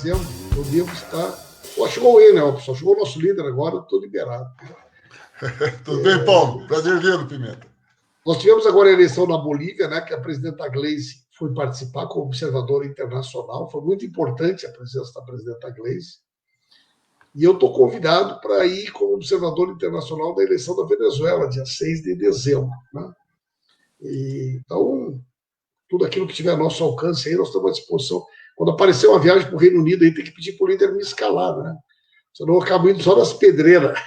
dezembro, eu devo estar... Pô, chegou aí, né, pessoal? Chegou o nosso líder agora, eu estou liberado. Tudo bem, Paulo? Prazer vê-lo, Pimenta. Nós tivemos agora a eleição na Bolívia, né, que a presidenta Gleisi foi participar como observadora internacional. Foi muito importante a presença da presidenta Gleisi. E eu estou convidado para ir como observador internacional da eleição da Venezuela, dia 6 de dezembro. Né? Então, tudo aquilo que tiver a nosso alcance aí, nós estamos à disposição. Quando aparecer uma viagem para o Reino Unido, aí tem que pedir para o líder me escalar, né? Senão eu acabo indo só nas pedreiras.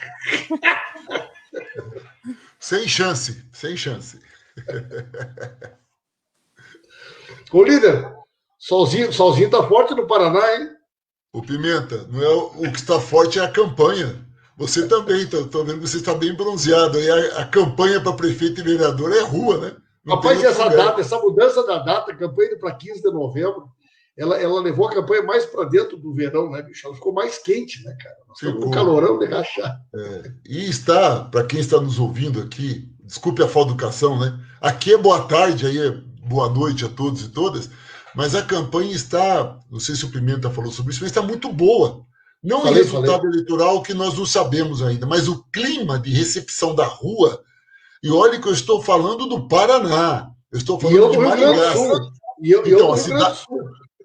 Sem chance, sem chance. Ô, líder, solzinho tá forte no Paraná, hein? O Pimenta, não é o que está forte é a campanha. Você também, estou vendo que você está bem bronzeado. Aí a campanha para prefeito e vereador é rua, né? Rapaz, essa mudança da data, a campanha indo para 15 de novembro, ela levou a campanha mais para dentro do verão, né, bicho? Ela ficou mais quente, né, cara? Nós estamos no calorão de rachar. E está, para quem está nos ouvindo aqui, desculpe a falta de educação, né? Aqui é boa tarde, aí é boa noite a todos e todas, mas a campanha está, não sei se o Pimenta falou sobre isso, mas está muito boa. Não o resultado eleitoral que nós não sabemos ainda, mas o clima de recepção da rua. E olha que eu estou falando do Paraná. Eu estou falando de Maringá. Então,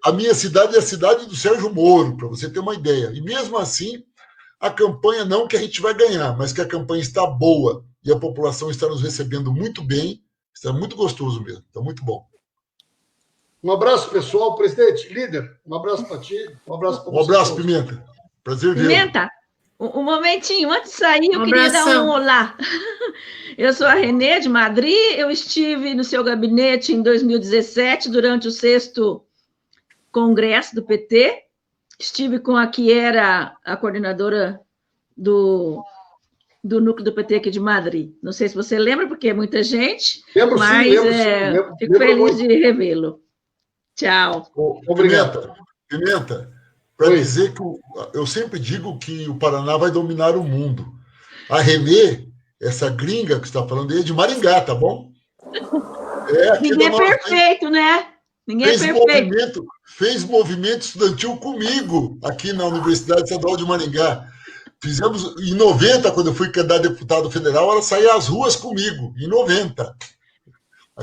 a minha cidade é a cidade do Sérgio Moro, para você ter uma ideia. E mesmo assim, a campanha não que a gente vai ganhar, mas que a campanha está boa e a população está nos recebendo muito bem. Está muito gostoso mesmo, está muito bom. Um abraço, pessoal. Presidente, líder, um abraço para ti. Um abraço para você. Um abraço, Pimenta. Prazer vê-lo. Pimenta, um momentinho, antes de sair, eu queria dar um olá. Eu sou a Renê, de Madrid, eu estive no seu gabinete em 2017, durante o 6º Congresso do PT, estive com a que era a coordenadora do núcleo do PT aqui de Madrid. Não sei se você lembra, porque é muita gente, mas fico feliz de revê-lo. Tchau. Obrigado. Pimenta, para dizer que eu sempre digo que o Paraná vai dominar o mundo. A Renê, essa gringa que você está falando aí, é de Maringá, tá bom? Ninguém é perfeito, né? Ninguém é perfeito. Fez movimento estudantil comigo aqui na Universidade Estadual de Maringá. Fizemos em 90, quando eu fui candidato a deputado federal, ela saía às ruas comigo, em 90.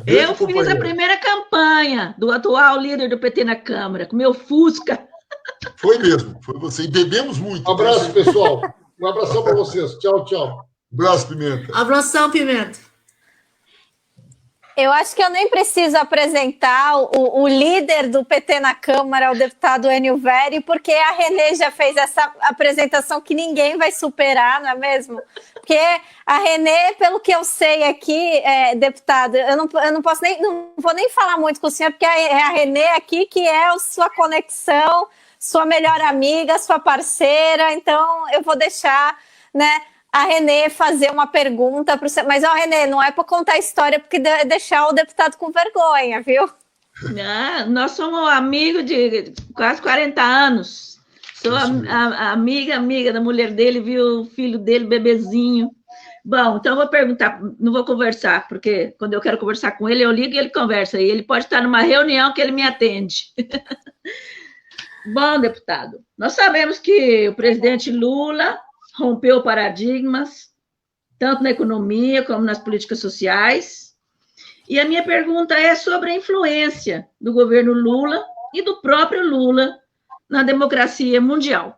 Eu fiz a primeira campanha do atual líder do PT na Câmara, com meu Fusca. Foi mesmo, foi você. E bebemos muito. Um abraço, pessoal. Um abração para vocês. Tchau, tchau. Um abraço, Pimenta. Abração, Pimenta. Eu acho que eu nem preciso apresentar o líder do PT na Câmara, o deputado Enio Veri, porque a Renê já fez essa apresentação que ninguém vai superar, não é mesmo? Porque a Renê, pelo que eu sei aqui, deputado, eu não vou nem falar muito com o senhor, porque é a Renê aqui que é a sua conexão, sua melhor amiga, sua parceira, então eu vou deixar, né, a Renê fazer uma pergunta para você. Mas, Renê, não é para contar a história, porque deixar o deputado com vergonha, viu? Não, nós somos amigos de quase 40 anos. Sou amiga da mulher dele, viu o filho dele, bebezinho. Bom, então eu vou perguntar, não vou conversar, porque quando eu quero conversar com ele, eu ligo e ele conversa. E ele pode estar numa reunião que ele me atende. Bom, deputado, nós sabemos que o presidente Lula rompeu paradigmas, tanto na economia como nas políticas sociais. E a minha pergunta é sobre a influência do governo Lula e do próprio Lula na democracia mundial.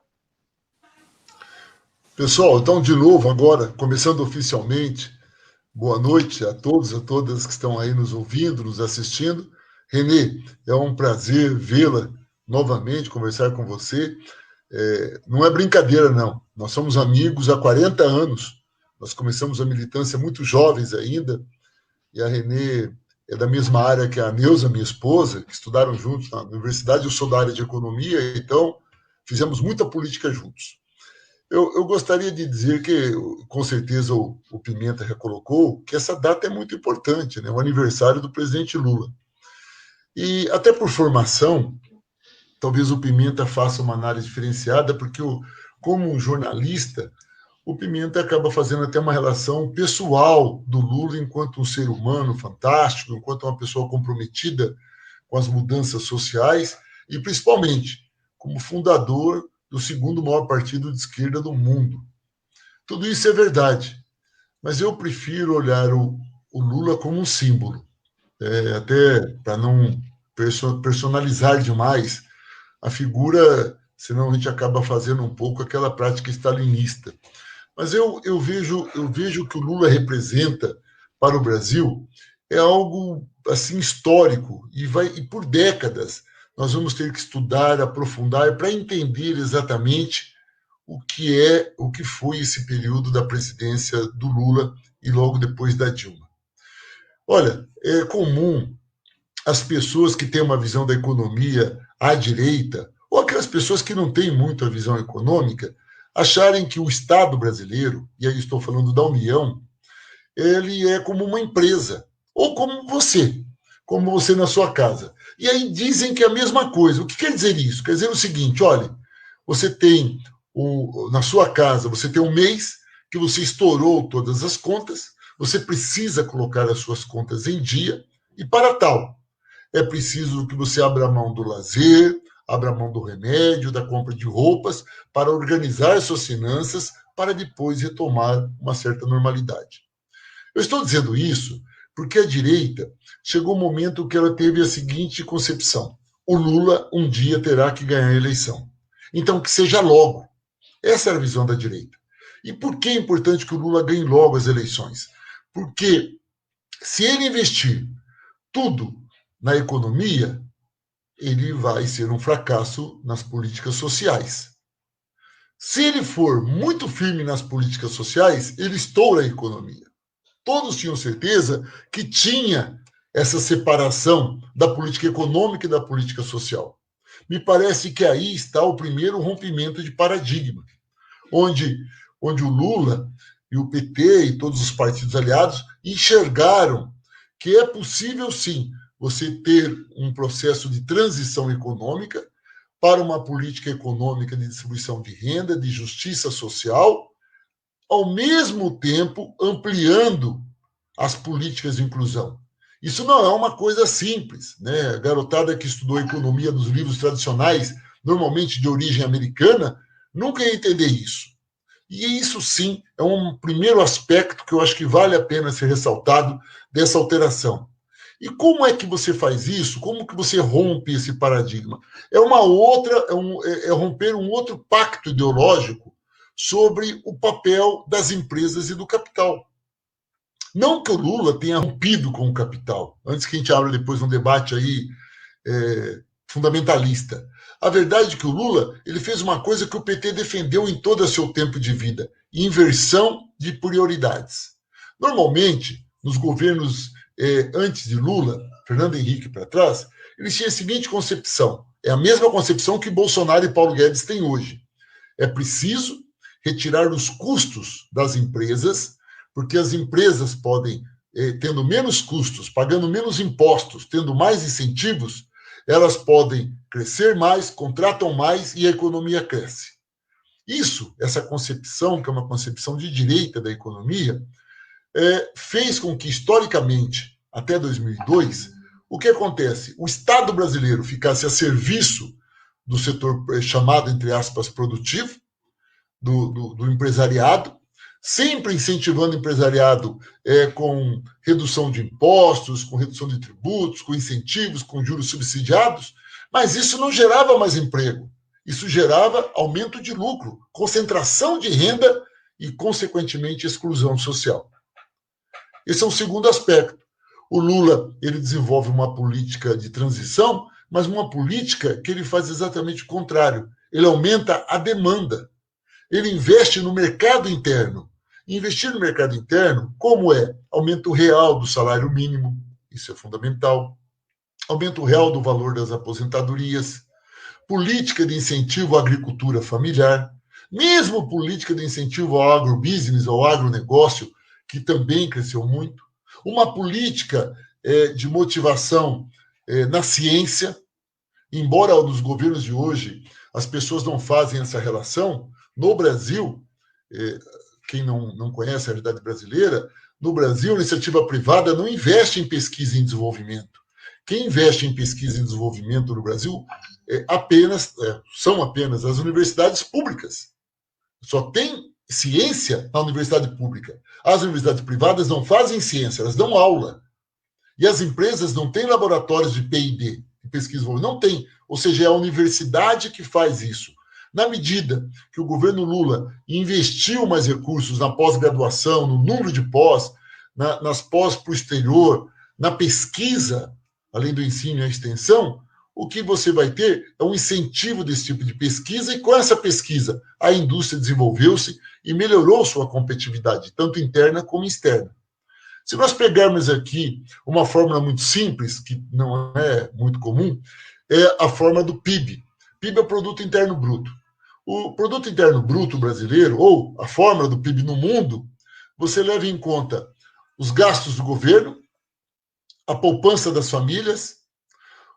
Pessoal, então, de novo, agora, começando oficialmente, boa noite a todos e a todas que estão aí nos ouvindo, nos assistindo. Renê, é um prazer vê-la novamente, conversar com você. Não é brincadeira, não. Nós somos amigos há 40 anos. Nós começamos a militância muito jovens ainda. E a Renê é da mesma área que a Neuza, minha esposa, que estudaram juntos na universidade. Eu sou da área de economia, então fizemos muita política juntos. Eu gostaria de dizer que, com certeza, o Pimenta já colocou, que essa data é muito importante, né? O aniversário do presidente Lula. E até por formação, talvez o Pimenta faça uma análise diferenciada, porque, como um jornalista, o Pimenta acaba fazendo até uma relação pessoal do Lula enquanto um ser humano fantástico, enquanto uma pessoa comprometida com as mudanças sociais e, principalmente, como fundador do segundo maior partido de esquerda do mundo. Tudo isso é verdade, mas eu prefiro olhar o Lula como um símbolo, até para não personalizar demais a figura, senão a gente acaba fazendo um pouco aquela prática stalinista. Mas eu vejo que o Lula representa para o Brasil é algo assim histórico e por décadas nós vamos ter que estudar, aprofundar para entender exatamente o que foi esse período da presidência do Lula e logo depois da Dilma. Olha, é comum as pessoas que têm uma visão da economia à direita, ou aquelas pessoas que não têm muito a visão econômica, acharem que o Estado brasileiro, e aí estou falando da União, ele é como uma empresa, ou como você na sua casa. E aí dizem que é a mesma coisa. O que quer dizer isso? Quer dizer o seguinte, olha, você tem, na sua casa, você tem um mês que você estourou todas as contas, você precisa colocar as suas contas em dia, e para tal, é preciso que você abra mão do lazer, abra mão do remédio, da compra de roupas, para organizar suas finanças, para depois retomar uma certa normalidade. Eu estou dizendo isso porque a direita chegou um momento que ela teve a seguinte concepção: o Lula um dia terá que ganhar a eleição. Então, que seja logo. Essa era a visão da direita. E por que é importante que o Lula ganhe logo as eleições? Porque se ele investir tudo na economia, ele vai ser um fracasso nas políticas sociais. Se ele for muito firme nas políticas sociais, ele estoura a economia. Todos tinham certeza que tinha essa separação da política econômica e da política social. Me parece que aí está o primeiro rompimento de paradigma, onde o Lula e o PT e todos os partidos aliados enxergaram que é possível, sim, você ter um processo de transição econômica para uma política econômica de distribuição de renda, de justiça social, ao mesmo tempo ampliando as políticas de inclusão. Isso não é uma coisa simples, né? A garotada que estudou economia nos livros tradicionais, normalmente de origem americana, nunca ia entender isso. E isso, sim, é um primeiro aspecto que eu acho que vale a pena ser ressaltado dessa alteração. E como é que você faz isso? Como que você rompe esse paradigma? É romper um outro pacto ideológico sobre o papel das empresas e do capital. Não que o Lula tenha rompido com o capital, antes que a gente abra depois um debate aí fundamentalista. A verdade é que o Lula ele fez uma coisa que o PT defendeu em todo o seu tempo de vida: inversão de prioridades. Normalmente, nos governos antes de Lula, Fernando Henrique para trás, eles tinham a seguinte concepção: é a mesma concepção que Bolsonaro e Paulo Guedes têm hoje. É preciso retirar os custos das empresas, porque as empresas podem, tendo menos custos, pagando menos impostos, tendo mais incentivos, elas podem crescer mais, contratam mais e a economia cresce. Essa concepção, que é uma concepção de direita da economia, fez com que, historicamente, até 2002, o que acontece? O Estado brasileiro ficasse a serviço do setor chamado, entre aspas, produtivo, do empresariado, sempre incentivando o empresariado com redução de impostos, com redução de tributos, com incentivos, com juros subsidiados, mas isso não gerava mais emprego. Isso gerava aumento de lucro, concentração de renda e, consequentemente, exclusão social. Esse é um segundo aspecto. O Lula ele desenvolve uma política de transição, mas uma política que ele faz exatamente o contrário. Ele aumenta a demanda. Ele investe no mercado interno. Investir no mercado interno, como é? Aumento real do salário mínimo, isso é fundamental. Aumento real do valor das aposentadorias. Política de incentivo à agricultura familiar. Mesmo política de incentivo ao agrobusiness, ao agronegócio, que também cresceu muito. Uma política de motivação na ciência. Embora nos governos de hoje as pessoas não fazem essa relação, no Brasil, quem não conhece a realidade brasileira, no Brasil, a iniciativa privada não investe em pesquisa e em desenvolvimento. quem investe em pesquisa e desenvolvimento no Brasil são apenas as universidades públicas. Só tem ciência na universidade pública. As universidades privadas não fazem ciência, elas dão aula. E as empresas não têm laboratórios de P&D, de pesquisa e desenvolvimento. Não tem. Ou seja, é a universidade que faz isso. Na medida que o governo Lula investiu mais recursos na pós-graduação, no número de pós, nas pós para o exterior, na pesquisa, além do ensino e a extensão, o que você vai ter é um incentivo desse tipo de pesquisa, e com essa pesquisa a indústria desenvolveu-se e melhorou sua competitividade, tanto interna como externa. Se nós pegarmos aqui uma fórmula muito simples, que não é muito comum, é a fórmula do PIB. PIB é o Produto Interno Bruto. O Produto Interno Bruto brasileiro, ou a fórmula do PIB no mundo, você leva em conta os gastos do governo, a poupança das famílias,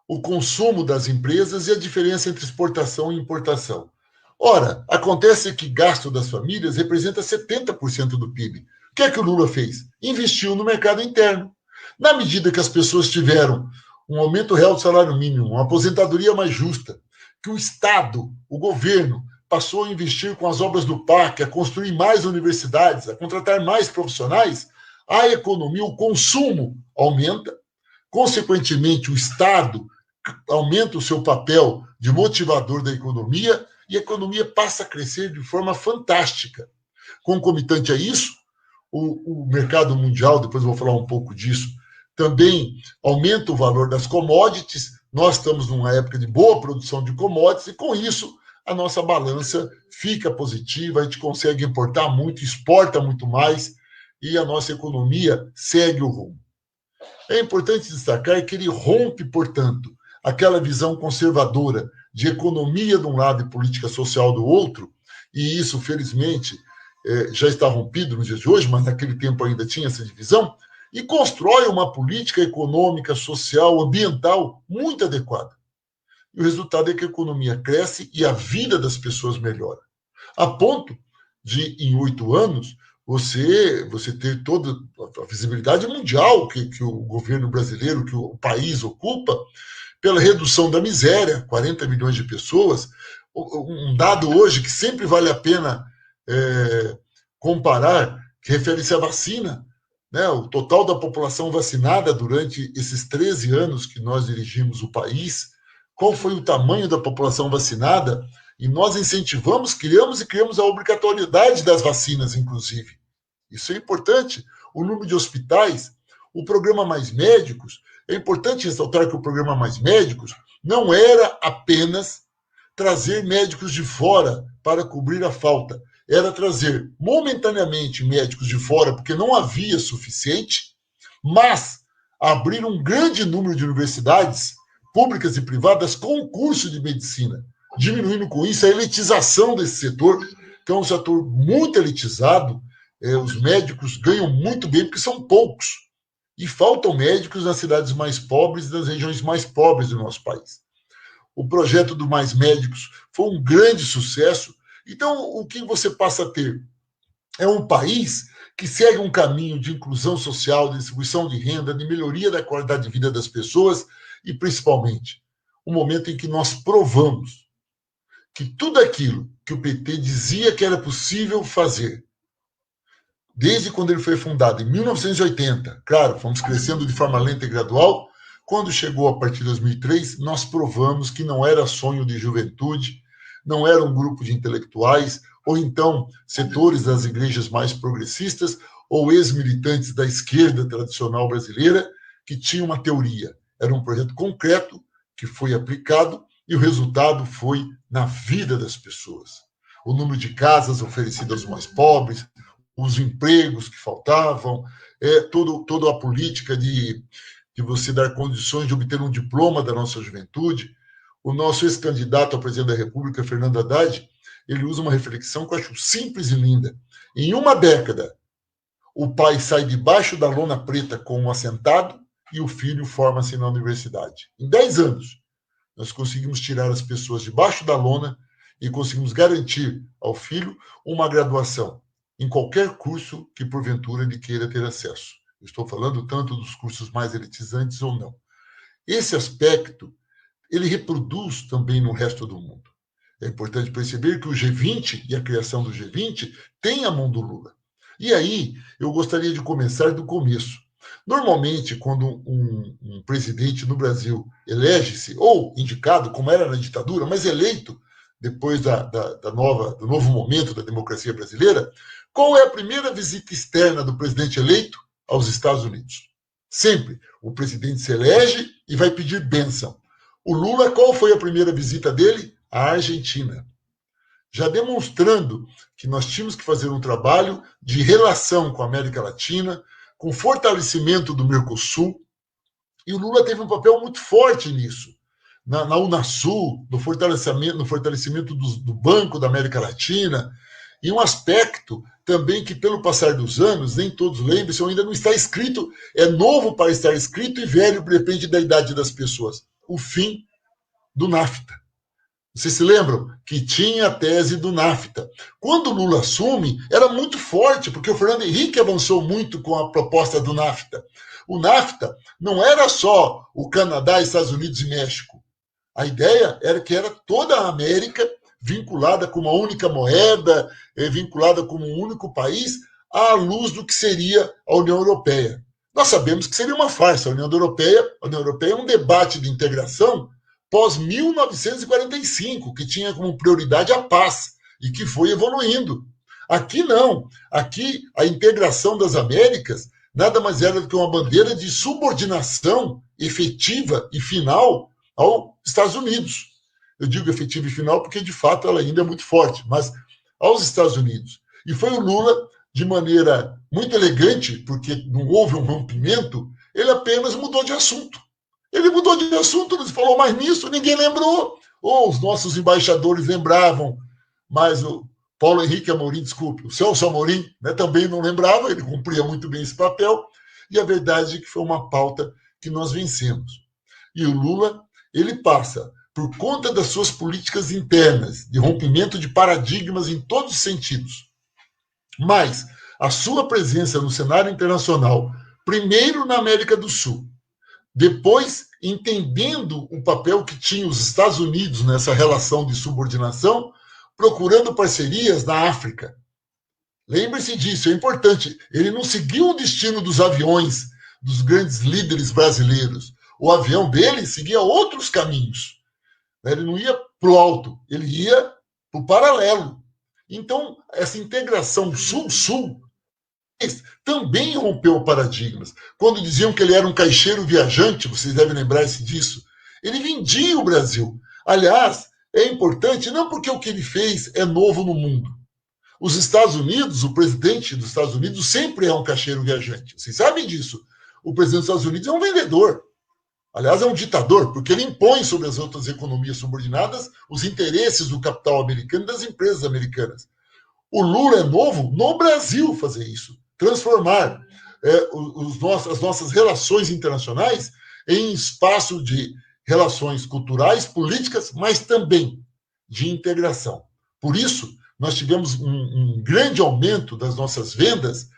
o consumo das empresas e a diferença entre exportação e importação. Ora, acontece que gasto das famílias representa 70% do PIB. O que é que o Lula fez? Investiu no mercado interno. Na medida que as pessoas tiveram um aumento real do salário mínimo, uma aposentadoria mais justa, que o Estado, o governo, passou a investir com as obras do PAC, a construir mais universidades, a contratar mais profissionais, a economia, o consumo aumenta, consequentemente o Estado aumenta o seu papel de motivador da economia e a economia passa a crescer de forma fantástica. Concomitante a isso, o mercado mundial, depois eu vou falar um pouco disso, também aumenta o valor das commodities. Nós estamos numa época de boa produção de commodities e, com isso, a nossa balança fica positiva, a gente consegue importar muito, exporta muito mais e a nossa economia segue o rumo. É importante destacar que ele rompe, portanto, aquela visão conservadora de economia de um lado e política social do outro, e isso, felizmente, já está rompido nos dias de hoje, mas naquele tempo ainda tinha essa divisão, e constrói uma política econômica, social, ambiental muito adequada. E o resultado é que a economia cresce e a vida das pessoas melhora. A ponto de, em 8 anos, você ter toda a visibilidade mundial que o governo brasileiro, que o país ocupa, pela redução da miséria, 40 milhões de pessoas. Um dado hoje que sempre vale a pena comparar, que refere-se à vacina. Né? O total da população vacinada durante esses 13 anos que nós dirigimos o país, qual foi o tamanho da população vacinada? E nós incentivamos, criamos a obrigatoriedade das vacinas, inclusive. Isso é importante. O número de hospitais, o programa Mais Médicos. É importante ressaltar que o programa Mais Médicos não era apenas trazer médicos de fora para cobrir a falta. Era trazer momentaneamente médicos de fora, porque não havia suficiente, mas abrir um grande número de universidades públicas e privadas com curso de medicina, diminuindo com isso a elitização desse setor, que é um setor muito elitizado. Os médicos ganham muito bem, porque são poucos. E faltam médicos nas cidades mais pobres e nas regiões mais pobres do nosso país. O projeto do Mais Médicos foi um grande sucesso. Então, o que você passa a ter é um país que segue um caminho de inclusão social, de distribuição de renda, de melhoria da qualidade de vida das pessoas e, principalmente, um momento em que nós provamos que tudo aquilo que o PT dizia que era possível fazer, desde quando ele foi fundado, em 1980, claro, fomos crescendo de forma lenta e gradual, quando chegou a partir de 2003, nós provamos que não era sonho de juventude, não era um grupo de intelectuais, ou então setores das igrejas mais progressistas, ou ex-militantes da esquerda tradicional brasileira, que tinham uma teoria. Era um projeto concreto que foi aplicado e o resultado foi na vida das pessoas. O número de casas oferecidas aos mais pobres, os empregos que faltavam, toda a política de você dar condições de obter um diploma da nossa juventude. O nosso ex-candidato a presidente da República, Fernando Haddad, ele usa uma reflexão que eu acho simples e linda. Em uma década, o pai sai debaixo da lona preta com um assentado e o filho forma-se na universidade. Em 10 anos, nós conseguimos tirar as pessoas debaixo da lona e conseguimos garantir ao filho uma graduação em qualquer curso que, porventura, ele queira ter acesso. Eu estou falando tanto dos cursos mais elitizantes ou não. Esse aspecto, ele reproduz também no resto do mundo. É importante perceber que o G20 e a criação do G20 tem a mão do Lula. E aí, eu gostaria de começar do começo. Normalmente, quando um presidente no Brasil elege-se, ou indicado, como era na ditadura, mas eleito depois do novo momento da democracia brasileira, qual é a primeira visita externa do presidente eleito aos Estados Unidos? Sempre. O presidente se elege e vai pedir bênção. O Lula, qual foi a primeira visita dele? A Argentina. Já demonstrando que nós tínhamos que fazer um trabalho de relação com a América Latina, com fortalecimento do Mercosul, e o Lula teve um papel muito forte nisso. Na Unasul, no fortalecimento do Banco da América Latina, e um aspecto também que, pelo passar dos anos, nem todos lembram, ainda não está escrito, é novo para estar escrito e velho, depende da idade das pessoas. O fim do NAFTA. Vocês se lembram que tinha a tese do NAFTA. Quando o Lula assume, era muito forte, porque o Fernando Henrique avançou muito com a proposta do NAFTA. O NAFTA não era só o Canadá, Estados Unidos e México. A ideia era que era toda a América vinculada com uma única moeda, vinculada como um único país, à luz do que seria a União Europeia. Nós sabemos que seria uma farsa. A União Europeia é um debate de integração pós-1945, que tinha como prioridade a paz e que foi evoluindo. Aqui não. Aqui a integração das Américas nada mais era do que uma bandeira de subordinação efetiva e final aos Estados Unidos. Eu digo efetiva e final porque, de fato, ela ainda é muito forte, mas aos Estados Unidos. E foi o Lula, de maneira muito elegante, porque não houve um rompimento, ele apenas mudou de assunto. Ele mudou de assunto, não falou mais nisso, ninguém lembrou. Ou os nossos embaixadores lembravam, mas o Paulo Henrique Amorim, desculpe, o Celso Amorim, né, também não lembrava, ele cumpria muito bem esse papel, e a verdade é que foi uma pauta que nós vencemos. E o Lula, ele passa, por conta das suas políticas internas, de rompimento de paradigmas em todos os sentidos, mas a sua presença no cenário internacional, primeiro na América do Sul, depois, entendendo o papel que tinham os Estados Unidos nessa relação de subordinação, procurando parcerias na África. Lembre-se disso, é importante. Ele não seguiu o destino dos aviões dos grandes líderes brasileiros. O avião dele seguia outros caminhos. Ele não ia para o alto, ele ia para o paralelo. Então, essa integração sul-sul também rompeu paradigmas. Quando diziam que ele era um caixeiro viajante, vocês devem lembrar-se disso, ele vendia o Brasil. Aliás, é importante, não porque o que ele fez é novo no mundo. Os Estados Unidos, o presidente dos Estados Unidos sempre é um caixeiro viajante. Vocês sabem disso. O presidente dos Estados Unidos é um vendedor. Aliás, é um ditador, porque ele impõe sobre as outras economias subordinadas os interesses do capital americano e das empresas americanas. O Lula é novo no Brasil fazer isso. Transformar as nossas relações internacionais em espaço de relações culturais, políticas, mas também de integração. Por isso, nós tivemos um grande aumento das nossas vendas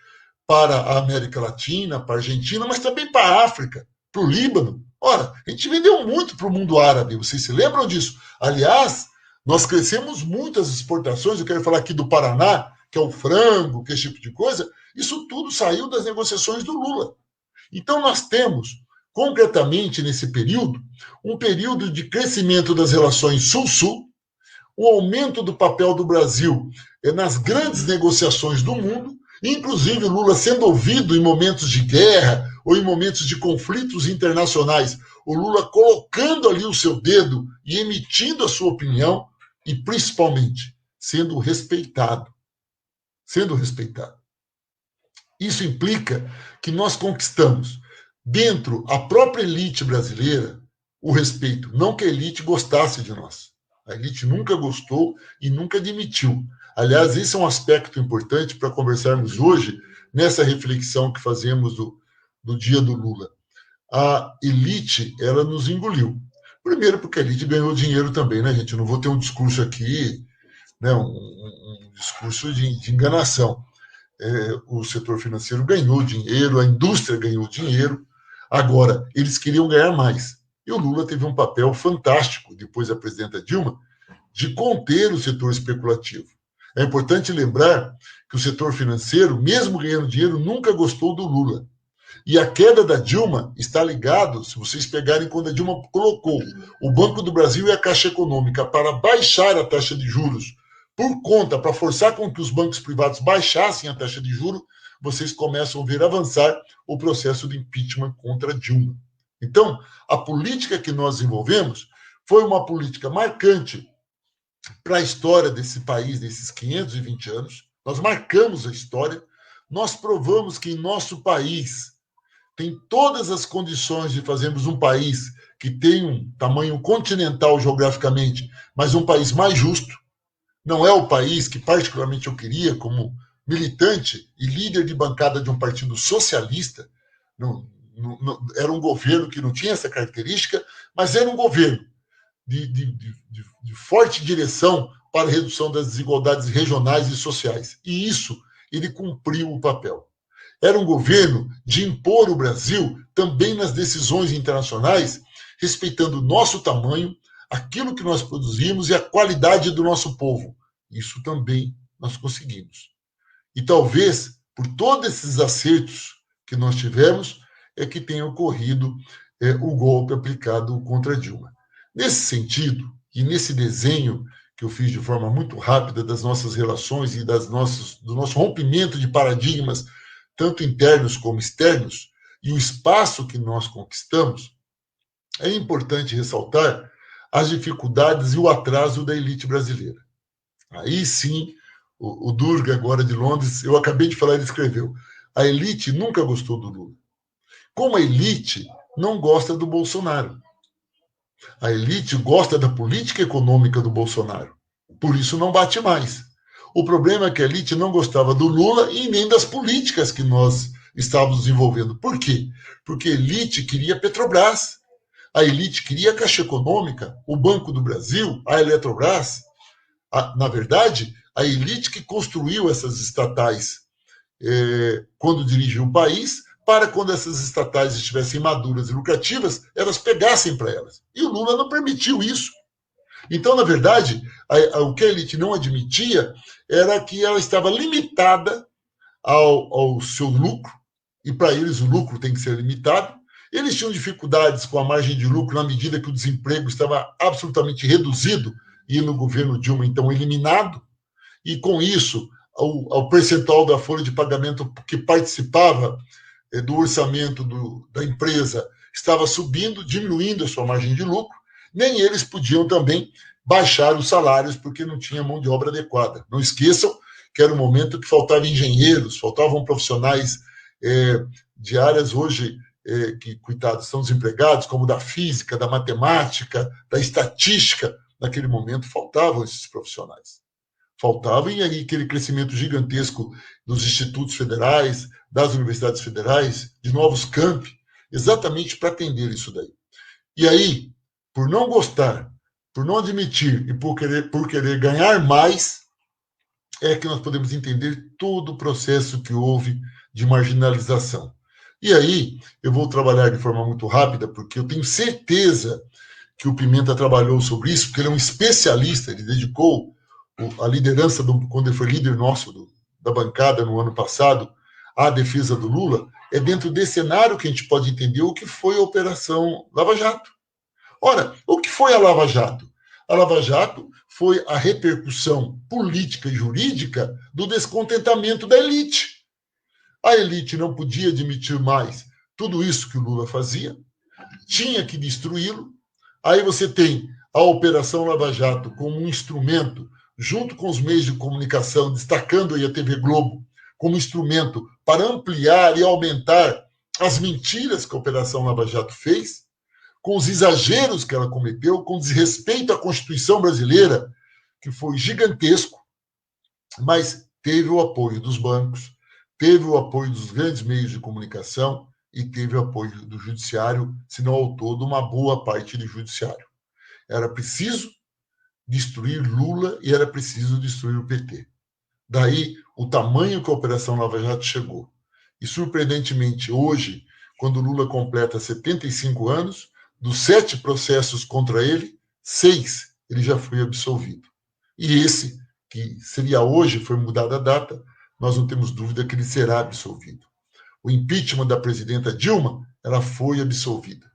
para a América Latina, para a Argentina, mas também para a África, para o Líbano. Ora, a gente vendeu muito para o mundo árabe, vocês se lembram disso? Aliás, nós crescemos muito as exportações, eu quero falar aqui do Paraná, que é o frango, que é esse tipo de coisa, isso tudo saiu das negociações do Lula. Então nós temos, concretamente nesse período, um período de crescimento das relações sul-sul, o aumento do papel do Brasil nas grandes negociações do mundo, inclusive o Lula sendo ouvido em momentos de guerra ou em momentos de conflitos internacionais, o Lula colocando ali o seu dedo e emitindo a sua opinião e, principalmente, sendo respeitado. Sendo respeitado. Isso implica que nós conquistamos, dentro da própria elite brasileira, o respeito. Não que a elite gostasse de nós. A elite nunca gostou e nunca admitiu. Aliás, esse é um aspecto importante para conversarmos hoje, nessa reflexão que fazemos do dia do Lula. A elite, ela nos engoliu. Primeiro porque a elite ganhou dinheiro também, né, gente? Eu não vou ter um discurso aqui, né, um discurso de enganação. O setor financeiro ganhou dinheiro, a indústria ganhou dinheiro. Agora, eles queriam ganhar mais. E o Lula teve um papel fantástico, depois da presidenta Dilma, de conter o setor especulativo. É importante lembrar que o setor financeiro, mesmo ganhando dinheiro, nunca gostou do Lula. E a queda da Dilma está ligado, se vocês pegarem quando a Dilma colocou o Banco do Brasil e a Caixa Econômica para baixar a taxa de juros para forçar com que os bancos privados baixassem a taxa de juros, vocês começam a ver avançar o processo de impeachment contra Dilma. Então, a política que nós desenvolvemos foi uma política marcante para a história desse país, nesses 520 anos. Nós marcamos a história, nós provamos que em nosso país tem todas as condições de fazermos um país que tem um tamanho continental geograficamente, mas um país mais justo. Não é o país que particularmente eu queria como militante e líder de bancada de um partido socialista. Era um governo que não tinha essa característica, mas era um governo de forte direção para a redução das desigualdades regionais e sociais. E isso, ele cumpriu o papel. Era um governo de impor o Brasil também nas decisões internacionais, respeitando o nosso tamanho, aquilo que nós produzimos e a qualidade do nosso povo. Isso também nós conseguimos. E talvez, por todos esses acertos que nós tivemos, é que tenha ocorrido o golpe aplicado contra Dilma. Nesse sentido, e nesse desenho que eu fiz de forma muito rápida das nossas relações e do nosso rompimento de paradigmas, tanto internos como externos, e o espaço que nós conquistamos, é importante ressaltar as dificuldades e o atraso da elite brasileira. Aí sim, o Durga, agora de Londres, eu acabei de falar, ele escreveu, a elite nunca gostou do Lula. Como a elite não gosta do Bolsonaro. A elite gosta da política econômica do Bolsonaro. Por isso não bate mais. O problema é que a elite não gostava do Lula e nem das políticas que nós estávamos desenvolvendo. Por quê? Porque a elite queria Petrobras, a elite queria a Caixa Econômica, o Banco do Brasil, a Eletrobras. Na verdade, a elite que construiu essas estatais quando dirigiu o país, para quando essas estatais estivessem maduras e lucrativas, elas pegassem para elas. E o Lula não permitiu isso. Então, na verdade, o que a elite não admitia era que ela estava limitada ao seu lucro, e para eles o lucro tem que ser limitado. Eles tinham dificuldades com a margem de lucro na medida que o desemprego estava absolutamente reduzido e no governo Dilma, então, eliminado. E com isso, o percentual da folha de pagamento que participava do orçamento da empresa estava subindo, diminuindo a sua margem de lucro. Nem eles podiam também baixar os salários porque não tinha mão de obra adequada. Não esqueçam que era um momento que faltavam engenheiros, faltavam profissionais de áreas hoje que, coitados, estão desempregados, como da física, da matemática, da estatística. Naquele momento faltavam esses profissionais. Faltavam, e aí aquele crescimento gigantesco dos institutos federais, das universidades federais, de novos campi, exatamente para atender isso daí. E aí, por não gostar, por não admitir e por querer ganhar mais, é que nós podemos entender todo o processo que houve de marginalização. E aí, eu vou trabalhar de forma muito rápida, porque eu tenho certeza que o Pimenta trabalhou sobre isso, porque ele é um especialista, ele dedicou a liderança, quando ele foi líder nosso da bancada no ano passado, à defesa do Lula. É dentro desse cenário que a gente pode entender o que foi a Operação Lava Jato. Ora, o que foi a Lava Jato? A Lava Jato foi a repercussão política e jurídica do descontentamento da elite. A elite não podia admitir mais tudo isso que o Lula fazia, tinha que destruí-lo. Aí você tem a Operação Lava Jato como um instrumento, junto com os meios de comunicação, destacando aí a TV Globo, como instrumento para ampliar e aumentar as mentiras que a Operação Lava Jato fez, com os exageros que ela cometeu, com desrespeito à Constituição brasileira, que foi gigantesco, mas teve o apoio dos bancos, teve o apoio dos grandes meios de comunicação e teve o apoio do judiciário, se não ao todo, uma boa parte do judiciário. Era preciso destruir Lula e era preciso destruir o PT. Daí o tamanho que a Operação Lava Jato chegou. E, surpreendentemente, hoje, quando Lula completa 75 anos, dos 7 processos contra ele, 6 ele já foi absolvido. E esse, que seria hoje, foi mudada a data, nós não temos dúvida que ele será absolvido. O impeachment da presidenta Dilma, ela foi absolvida.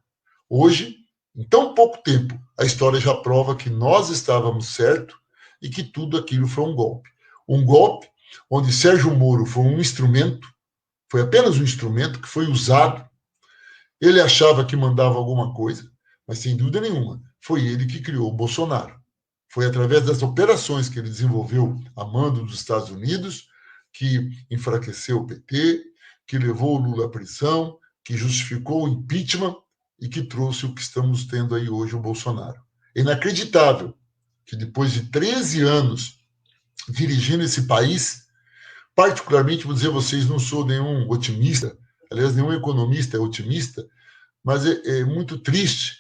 Hoje, em tão pouco tempo, a história já prova que nós estávamos certos e que tudo aquilo foi um golpe. Um golpe onde Sérgio Moro foi um instrumento, foi apenas um instrumento que foi usado. Ele achava que mandava alguma coisa, mas sem dúvida nenhuma, foi ele que criou o Bolsonaro. Foi através das operações que ele desenvolveu a mando dos Estados Unidos que enfraqueceu o PT, que levou o Lula à prisão, que justificou o impeachment e que trouxe o que estamos tendo aí hoje, o Bolsonaro. É inacreditável que depois de 13 anos dirigindo esse país, particularmente, vou dizer a vocês, não sou nenhum otimista, aliás, nenhum economista é otimista, mas é muito triste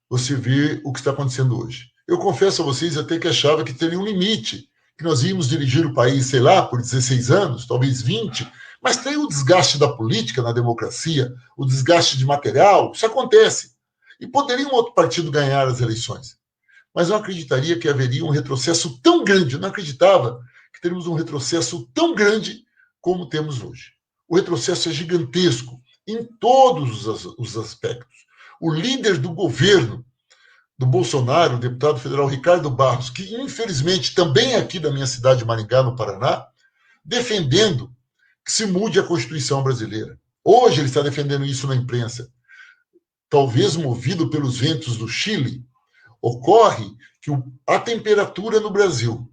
você ver o que está acontecendo hoje. Eu confesso a vocês até que achava que teria um limite, que nós íamos dirigir o país, sei lá, por 16 anos, talvez 20, mas tem o desgaste da política na democracia, o desgaste de material, isso acontece. E poderia um outro partido ganhar as eleições. Mas não acreditaria que haveria um retrocesso tão grande, eu não acreditava que teríamos um retrocesso tão grande como temos hoje. O retrocesso é gigantesco em todos os aspectos. O líder do governo do Bolsonaro, o deputado federal Ricardo Barros, que infelizmente também é aqui da minha cidade de Maringá, no Paraná, defendendo que se mude a Constituição brasileira. Hoje ele está defendendo isso na imprensa. Talvez movido pelos ventos do Chile. Ocorre que a temperatura no Brasil,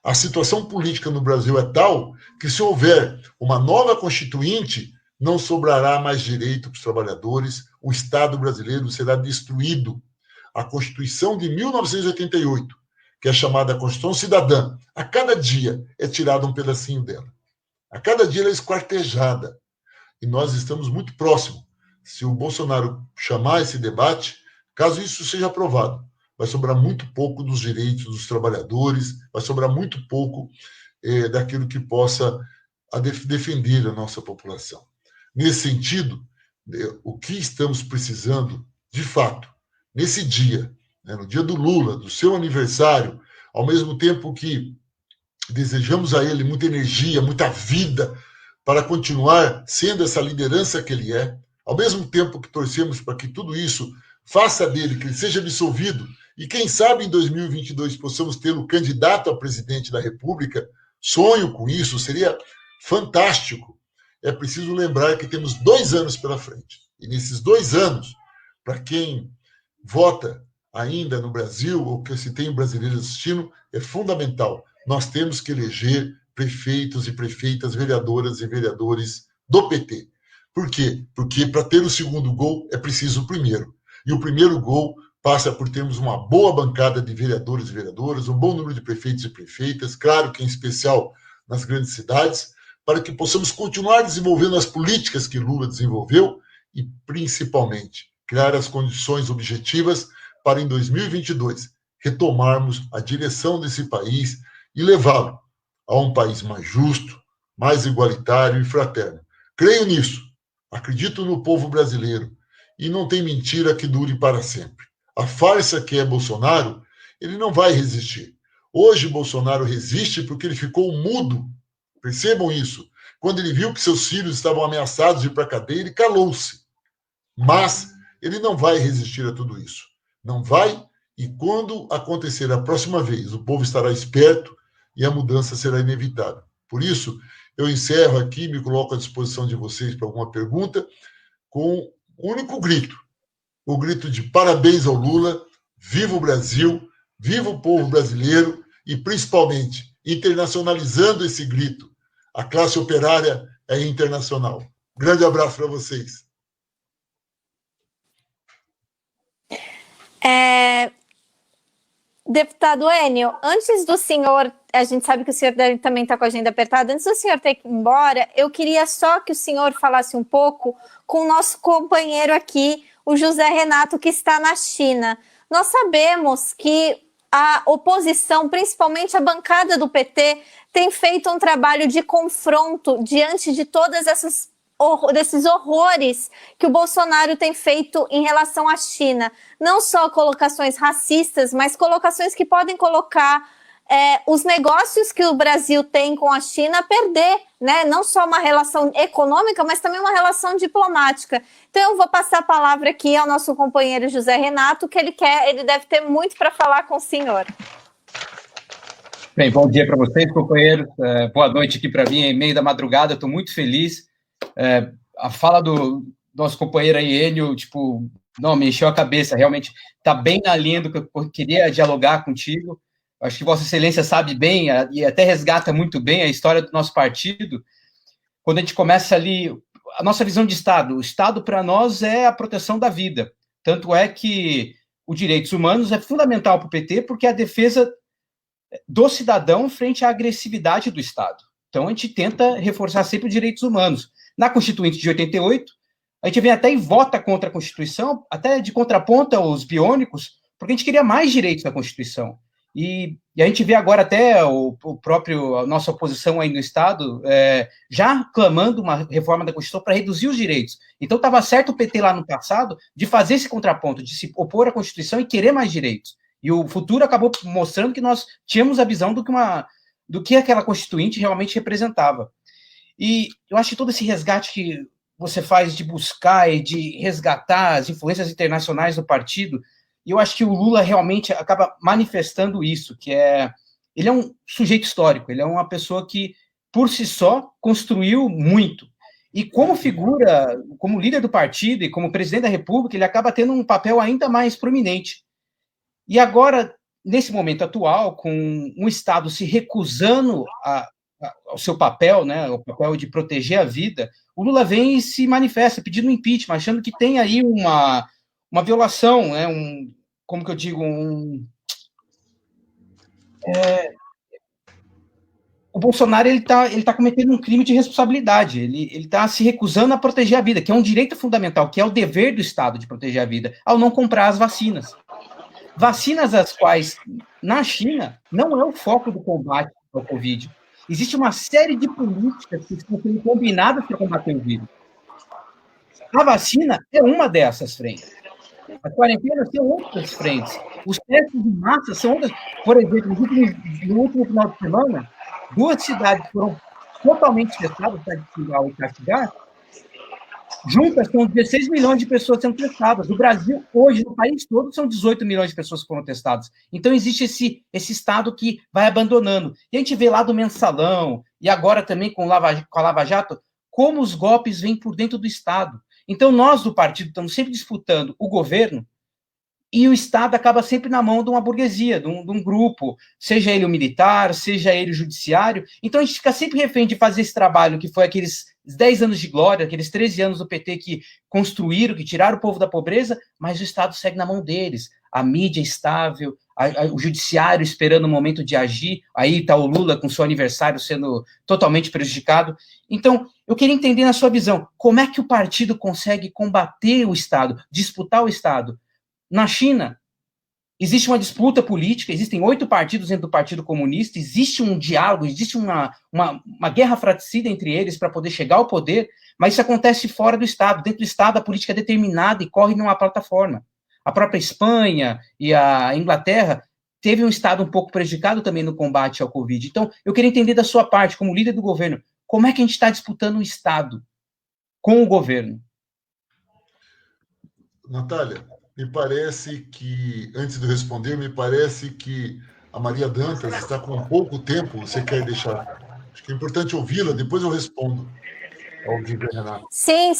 a situação política no Brasil é tal que se houver uma nova constituinte, não sobrará mais direito para os trabalhadores, o Estado brasileiro será destruído. A Constituição de 1988, que é chamada Constituição Cidadã, a cada dia é tirado um pedacinho dela. A cada dia ela é esquartejada. E nós estamos muito próximos. Se o Bolsonaro chamar esse debate, caso isso seja aprovado, vai sobrar muito pouco dos direitos dos trabalhadores, vai sobrar muito pouco daquilo que possa defender a nossa população. Nesse sentido, o que estamos precisando, de fato, nesse dia, no dia do Lula, do seu aniversário, ao mesmo tempo que desejamos a ele muita energia, muita vida, para continuar sendo essa liderança que ele é, ao mesmo tempo que torcemos para que tudo isso faça dele, que ele seja absolvido, e quem sabe em 2022 possamos tê-lo candidato a presidente da República, sonho com isso, seria fantástico. É preciso lembrar que temos 2 anos pela frente. E nesses 2 anos, para quem vota ainda no Brasil, ou que se tem brasileiros assistindo, é fundamental. Nós temos que eleger prefeitos e prefeitas, vereadoras e vereadores do PT. Por quê? Porque para ter o segundo gol é preciso o primeiro. E o primeiro gol passa por termos uma boa bancada de vereadores e vereadoras, um bom número de prefeitos e prefeitas, claro que em especial nas grandes cidades, para que possamos continuar desenvolvendo as políticas que Lula desenvolveu e, principalmente, criar as condições objetivas para, em 2022, retomarmos a direção desse país e levá-lo a um país mais justo, mais igualitário e fraterno. Creio nisso, acredito no povo brasileiro e não tem mentira que dure para sempre. A farsa que é Bolsonaro, ele não vai resistir. Hoje, Bolsonaro resiste porque ele ficou mudo. Percebam isso. Quando ele viu que seus filhos estavam ameaçados de ir para a cadeia, ele calou-se. Mas ele não vai resistir a tudo isso. Não vai, e quando acontecer a próxima vez, o povo estará esperto e a mudança será inevitável. Por isso, eu encerro aqui, me coloco à disposição de vocês para alguma pergunta, com um único grito. O grito de parabéns ao Lula, viva o Brasil, viva o povo brasileiro e, principalmente, internacionalizando esse grito. A classe operária é internacional. Grande abraço para vocês. Deputado Enio, antes do senhor, a gente sabe que o senhor deve também estar com a agenda apertada, antes do senhor ter que ir embora, eu queria só que o senhor falasse um pouco com o nosso companheiro aqui, o José Renato, que está na China. Nós sabemos que a oposição, principalmente a bancada do PT, tem feito um trabalho de confronto diante de todas essas desses horrores que o Bolsonaro tem feito em relação à China. Não só colocações racistas, mas colocações que podem colocar os negócios que o Brasil tem com a China a perder, né? Não só uma relação econômica, mas também uma relação diplomática. Então eu vou passar a palavra aqui ao nosso companheiro José Renato, que ele deve ter muito para falar com o senhor. Bem, bom dia para vocês, companheiros. Boa noite aqui para mim, em meio da madrugada. Estou muito feliz. A fala do nosso companheiro aí, Enio, não, me encheu a cabeça. Realmente está bem na linha do que eu queria dialogar contigo. Acho que Vossa Excelência sabe bem e até resgata muito bem a história do nosso partido. Quando a gente começa ali, a nossa visão de Estado. O Estado, para nós, é a proteção da vida. Tanto é que os direitos humanos é fundamental para o PT, porque é a defesa do cidadão frente à agressividade do Estado. Então, a gente tenta reforçar sempre os direitos humanos. Na Constituinte de 88, a gente vem até e vota contra a Constituição, até de contraponto aos biônicos, porque a gente queria mais direitos na Constituição. E a gente vê agora até a nossa oposição aí no Estado já clamando uma reforma da Constituição para reduzir os direitos. Então, estava certo o PT lá no passado de fazer esse contraponto, de se opor à Constituição e querer mais direitos. E o futuro acabou mostrando que nós tínhamos a visão do que aquela Constituinte realmente representava. E eu acho que todo esse resgate que você faz de buscar e de resgatar as influências internacionais do partido, e eu acho que o Lula realmente acaba manifestando isso, ele é um sujeito histórico, ele é uma pessoa que, por si só, construiu muito. E como figura, como líder do partido e como presidente da República, ele acaba tendo um papel ainda mais prominente. E agora, nesse momento atual, com um Estado se recusando ao seu papel, né, o papel de proteger a vida, o Lula vem e se manifesta pedindo impeachment, achando que tem aí uma violação, né, como que eu digo, o Bolsonaro ele tá cometendo um crime de responsabilidade, ele está se recusando a proteger a vida, que é um direito fundamental, que é o dever do Estado de proteger a vida, ao não comprar as vacinas. Vacinas as quais, na China, não é o foco do combate ao Covid. Existe uma série de políticas que estão sendo combinadas para combater o vírus. A vacina é uma dessas frentes. As quarentenas são outras frentes. Os testes de massa são outras. Por exemplo, no último final de semana, 2 cidades foram totalmente testadas, Tatigal e Castigar. Juntas, são 16 milhões de pessoas sendo testadas. No Brasil, hoje, no país todo, são 18 milhões de pessoas que foram testadas. Então, existe esse Estado que vai abandonando. E a gente vê lá do Mensalão, e agora também com a Lava Jato, como os golpes vêm por dentro do Estado. Então, nós do partido estamos sempre disputando o governo e o Estado acaba sempre na mão de uma burguesia, de um grupo, seja ele o militar, seja ele o judiciário. Então, a gente fica sempre refém de fazer esse trabalho que foi aqueles 10 anos de glória, aqueles 13 anos do PT que construíram, que tiraram o povo da pobreza, mas o Estado segue na mão deles. A mídia estável, o judiciário esperando o momento de agir, aí está o Lula com seu aniversário sendo totalmente prejudicado. Então, eu queria entender na sua visão, como é que o partido consegue combater o Estado, disputar o Estado? Na China, existe uma disputa política, existem 8 partidos dentro do Partido Comunista, existe um diálogo, existe uma guerra fratricida entre eles para poder chegar ao poder, mas isso acontece fora do Estado. Dentro do Estado, a política é determinada e corre numa plataforma. A própria Espanha e a Inglaterra teve um Estado um pouco prejudicado também no combate ao Covid. Então, eu queria entender da sua parte, como líder do governo, como é que a gente está disputando o Estado com o governo? Natália, me parece que, antes de eu responder, me parece que a Maria Dantas está com pouco tempo. Você quer deixar? Acho que é importante ouvi-la, depois eu respondo ao Vitor Renato. Sim.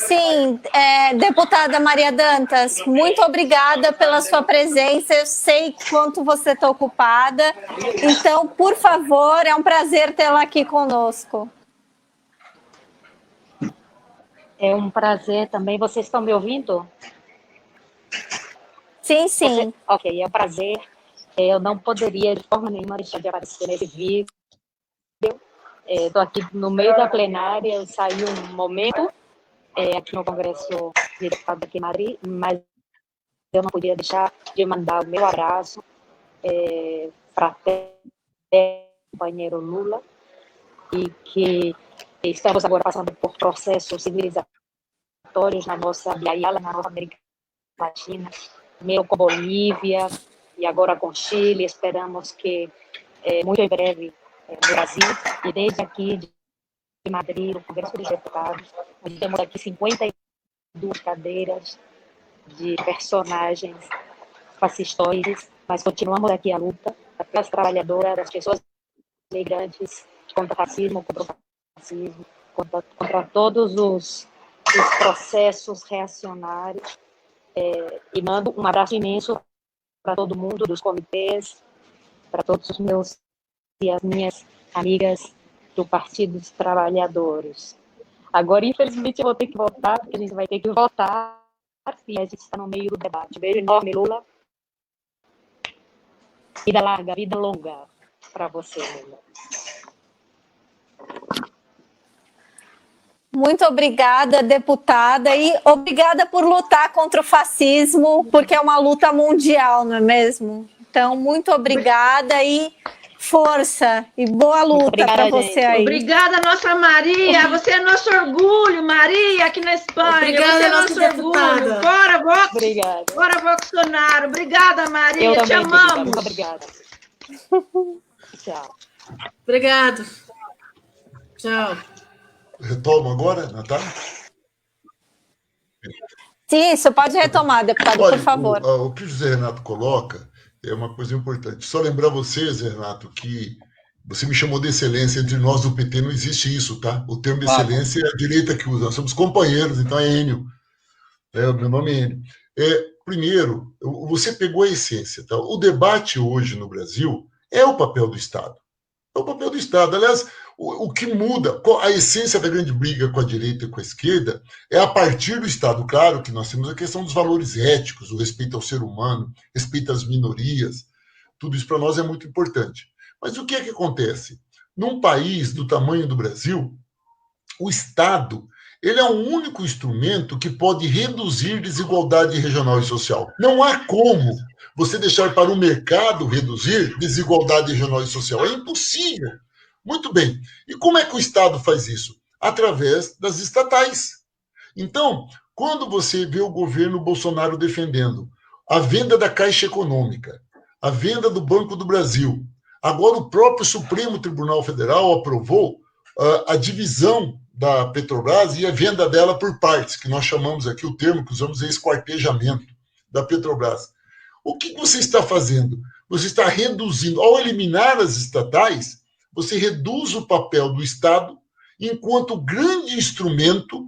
Deputada Maria Dantas, muito obrigada pela sua presença. Eu sei quanto você está ocupada. Então, por favor, é um prazer tê-la aqui conosco. É um prazer também. Vocês estão me ouvindo? Sim. Ok, é um prazer. Eu não poderia de forma nenhuma deixar de aparecer nesse vídeo. Estou aqui no meio da plenária, eu saí um momento aqui no Congresso de Deputados aqui em Madrid, mas eu não podia deixar de mandar o meu abraço para o companheiro Lula e que Estamos agora passando por processos civilizatórios na nossa Biala, na nossa América Latina, meio com Bolívia e agora com Chile. Esperamos que muito em breve no Brasil. E desde aqui de Madrid, no Congresso dos Deputados, nós temos aqui 52 cadeiras de personagens fascistoides, mas continuamos aqui a luta da classe trabalhadora, das pessoas migrantes, contra o racismo, contra todos os processos reacionários. E mando um abraço imenso para todo mundo dos comitês, para todos os meus e as minhas amigas do Partido dos Trabalhadores. Agora, infelizmente, eu vou ter que votar, porque a gente vai ter que votar e a gente está no meio do debate. Beijo enorme, Lula. Vida larga, vida longa para você, Lula. Muito obrigada, deputada, e obrigada por lutar contra o fascismo, porque é uma luta mundial, não é mesmo? Então, muito obrigada e força e boa luta para você aí. Obrigada, nossa Maria. Você é nosso orgulho, Maria, aqui na Espanha. Obrigada, você é nosso orgulho. Bora, Vox. Obrigada. Bora, Bolsonaro. Obrigada, Maria. Eu Te também, amamos. Muito obrigada. Tchau. Obrigado. Tchau. Retomo agora, Natália? Isso, pode retomar, deputado, Olha, por favor. O que o José Renato coloca é uma coisa importante. Só lembrar você, Zé Renato, que você me chamou de excelência. Entre nós do PT não existe isso, tá? O termo de excelência é a direita que usa. Nós somos companheiros, então é Enio. O meu nome é Enio. Primeiro, você pegou a essência. Tá? O debate hoje no Brasil é o papel do Estado. É o papel do Estado. Aliás, o que muda, a essência da grande briga com a direita e com a esquerda é a partir do Estado. Claro que nós temos a questão dos valores éticos, o respeito ao ser humano, respeito às minorias. Tudo isso para nós é muito importante. Mas o que é que acontece? Num país do tamanho do Brasil, o Estado ele é o único instrumento que pode reduzir desigualdade regional e social. Não há como você deixar para o mercado reduzir desigualdade regional e social. É impossível. Muito bem. E como é que o Estado faz isso? Através das estatais. Então, quando você vê o governo Bolsonaro defendendo a venda da Caixa Econômica, a venda do Banco do Brasil, agora o próprio Supremo Tribunal Federal aprovou a divisão da Petrobras e a venda dela por partes, que nós chamamos aqui, o termo que usamos é esquartejamento da Petrobras. O que você está fazendo? Você está reduzindo, ao eliminar as estatais, você reduz o papel do Estado enquanto grande instrumento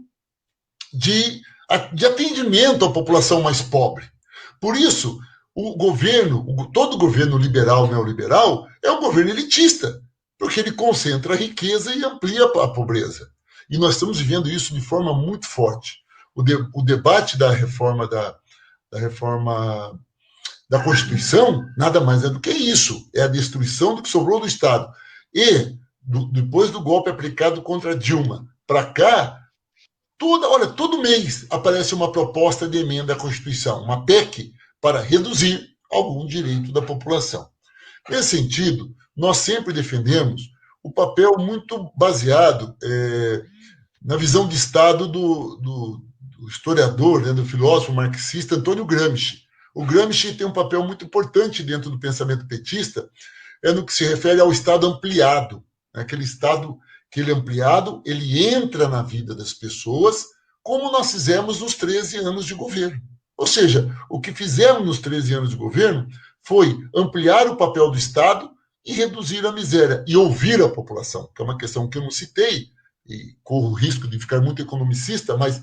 de atendimento à população mais pobre. Por isso, o governo, todo governo liberal, neoliberal, é um governo elitista, porque ele concentra a riqueza e amplia a pobreza. E nós estamos vivendo isso de forma muito forte. O debate da reforma da Constituição nada mais é do que isso, é a destruição do que sobrou do Estado. E, depois do golpe aplicado contra Dilma, para cá, todo mês aparece uma proposta de emenda à Constituição, uma PEC, para reduzir algum direito da população. Nesse sentido, nós sempre defendemos o papel muito baseado na visão de Estado do historiador, do filósofo marxista Antônio Gramsci. O Gramsci tem um papel muito importante dentro do pensamento petista, no que se refere ao Estado ampliado. Aquele Estado que ele é ampliado, ele entra na vida das pessoas, como nós fizemos nos 13 anos de governo. Ou seja, o que fizemos nos 13 anos de governo foi ampliar o papel do Estado e reduzir a miséria, e ouvir a população, que é uma questão que eu não citei, e corro o risco de ficar muito economicista, mas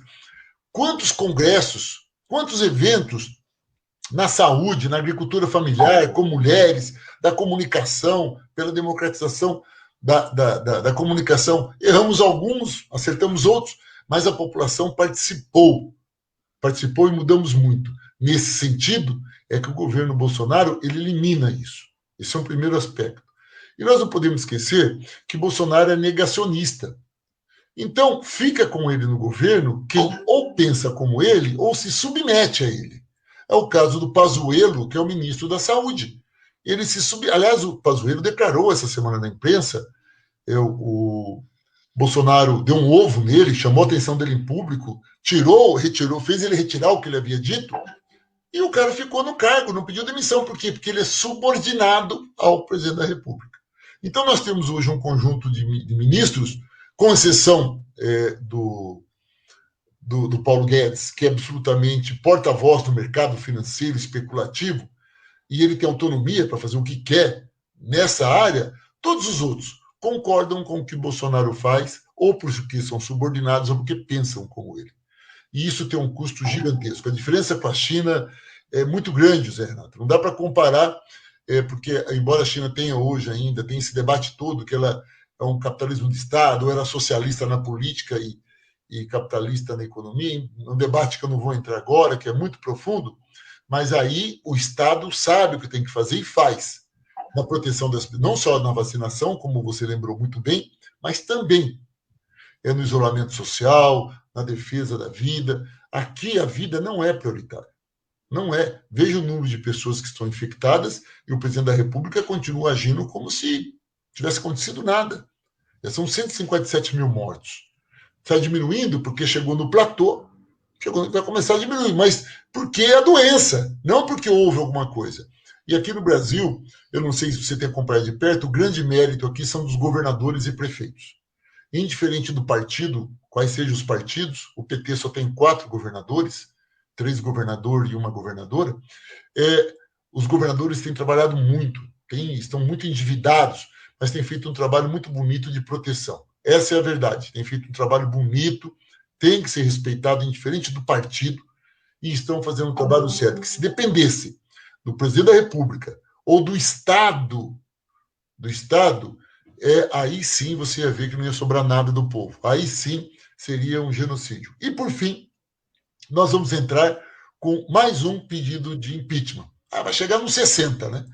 quantos congressos, quantos eventos na saúde, na agricultura familiar, com mulheres, da comunicação, pela democratização da comunicação. Erramos alguns, acertamos outros, mas a população participou e mudamos muito. Nesse sentido, é que o governo Bolsonaro ele elimina isso. Esse é um primeiro aspecto. E nós não podemos esquecer que Bolsonaro é negacionista. Então, fica com ele no governo quem ou pensa como ele ou se submete a ele. É o caso do Pazuello, que é o ministro da Saúde. Aliás, o Pazuello declarou essa semana na imprensa, Bolsonaro deu um ovo nele, chamou a atenção dele em público, retirou, fez ele retirar o que ele havia dito, e o cara ficou no cargo, não pediu demissão. Por quê? Porque ele é subordinado ao presidente da República. Então, nós temos hoje um conjunto de ministros, com exceção do Paulo Guedes, que é absolutamente porta-voz do mercado financeiro especulativo, e ele tem autonomia para fazer o que quer nessa área. Todos os outros concordam com o que Bolsonaro faz, ou porque são subordinados, ou porque pensam como ele. E isso tem um custo gigantesco. A diferença com a China é muito grande, Zé Renato. Não dá para comparar, porque, embora a China tenha hoje ainda, tem esse debate todo, que ela é um capitalismo de Estado, ou era socialista na política e capitalista na economia, um debate que eu não vou entrar agora, que é muito profundo, mas aí o Estado sabe o que tem que fazer e faz. Na proteção não só na vacinação, como você lembrou muito bem, mas também no isolamento social, na defesa da vida. Aqui a vida não é prioritária. Não é. Veja o número de pessoas que estão infectadas e o presidente da República continua agindo como se tivesse acontecido nada. Já são 157 mil mortos. Está diminuindo porque chegou no platô, vai começar a diminuir, mas porque é a doença, não porque houve alguma coisa. E aqui no Brasil, eu não sei se você tem acompanhado de perto, o grande mérito aqui são dos governadores e prefeitos. Indiferente do partido, quais sejam os partidos, o PT só tem 4 governadores, 3 governadores e 1 governadora. Os governadores têm trabalhado muito, estão muito endividados, mas têm feito um trabalho muito bonito de proteção. Essa é a verdade. Têm feito um trabalho bonito, tem que ser respeitado, indiferente do partido, e estão fazendo um trabalho certo. Que se dependesse do presidente da República ou do Estado, aí sim você ia ver que não ia sobrar nada do povo. Aí sim seria um genocídio. E, por fim, nós vamos entrar com mais um pedido de impeachment. Vai chegar nos 60, né?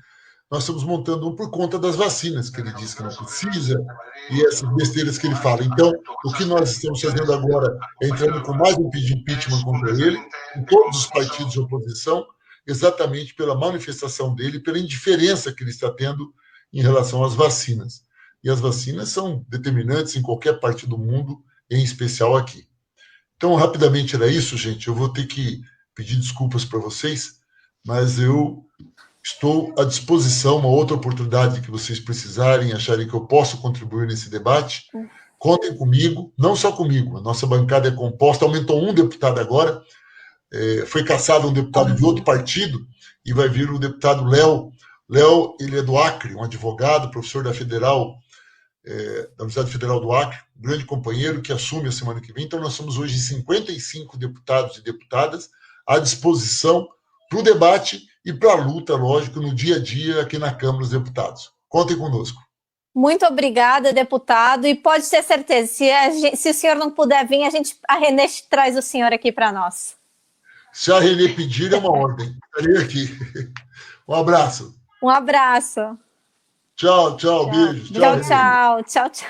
Nós estamos montando um por conta das vacinas, que ele diz que não precisa, e essas besteiras que ele fala. Então, o que nós estamos fazendo agora é entrando com mais um pedido de impeachment contra ele, em todos os partidos de oposição, exatamente pela manifestação dele, pela indiferença que ele está tendo em relação às vacinas. E as vacinas são determinantes em qualquer parte do mundo, em especial aqui. Então, rapidamente era isso, gente. Eu vou ter que pedir desculpas para vocês, mas eu estou à disposição, uma outra oportunidade que vocês precisarem, acharem que eu posso contribuir nesse debate. Contem comigo, não só comigo, a nossa bancada é composta, aumentou um deputado agora, foi cassado um deputado de outro partido, e vai vir o deputado Léo. Léo, ele é do Acre, um advogado, professor da Federal, da Universidade Federal do Acre, um grande companheiro que assume a semana que vem. Então, nós somos hoje 55 deputados e deputadas à disposição para o debate e para a luta, lógico, no dia a dia aqui na Câmara dos Deputados. Contem conosco. Muito obrigada, deputado, e pode ter certeza, se o senhor não puder vir, a Renê traz o senhor aqui para nós. Se a Renê pedir, é uma ordem. Estarei aqui. Um abraço. Um abraço. Tchau, tchau, beijos. Tchau, tchau. Tchau, tchau.